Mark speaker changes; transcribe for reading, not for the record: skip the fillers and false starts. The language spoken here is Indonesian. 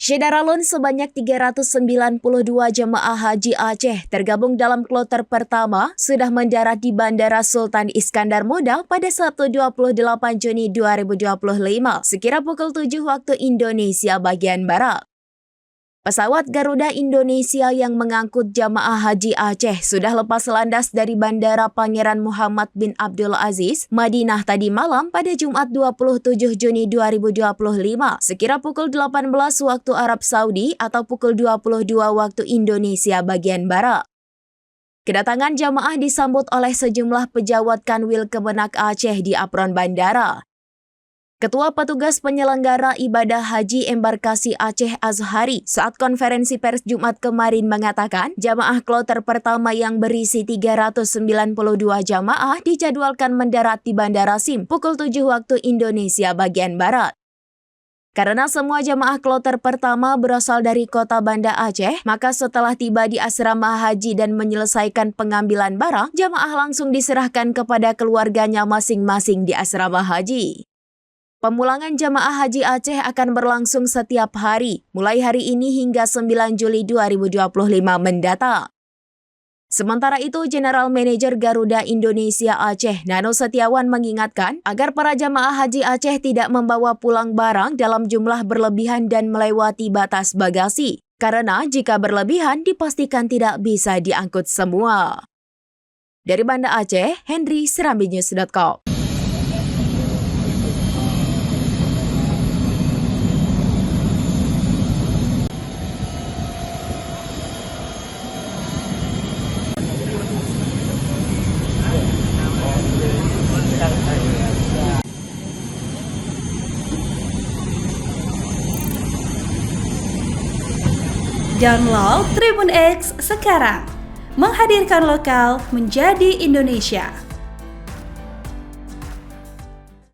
Speaker 1: Syederalun sebanyak 392 jemaah haji Aceh tergabung dalam kloter pertama sudah mendarat di Bandara Sultan Iskandar Muda pada Sabtu 28 Juni 2025 sekira pukul 7 waktu Indonesia bagian Barat. Pesawat Garuda Indonesia yang mengangkut jamaah haji Aceh sudah lepas landas dari Bandara Pangeran Muhammad bin Abdul Aziz, Madinah tadi malam pada Jumat 27 Juni 2025 sekira pukul 18 waktu Arab Saudi atau pukul 22 waktu Indonesia bagian Barat. Kedatangan jamaah disambut oleh sejumlah pejabat Kanwil Kemenak Aceh di apron bandara. Ketua Petugas Penyelenggara Ibadah Haji Embarkasi Aceh Azhari saat konferensi pers Jumat kemarin mengatakan jamaah kloter pertama yang berisi 392 jamaah dijadwalkan mendarat di Bandara Sim pukul 7 waktu Indonesia bagian Barat. Karena semua jamaah kloter pertama berasal dari kota Banda Aceh, maka setelah tiba di asrama haji dan menyelesaikan pengambilan barang, jamaah langsung diserahkan kepada keluarganya masing-masing di asrama haji. Pemulangan jamaah haji Aceh akan berlangsung setiap hari, mulai hari ini hingga 9 Juli 2025 mendatang. Sementara itu, General Manager Garuda Indonesia Aceh, Nano Setiawan mengingatkan agar para jamaah haji Aceh tidak membawa pulang barang dalam jumlah berlebihan dan melewati batas bagasi, karena jika berlebihan dipastikan tidak bisa diangkut semua. Dari Banda Aceh, Henry, serambinews.com.
Speaker 2: Download Tribun X sekarang, menghadirkan lokal menjadi Indonesia.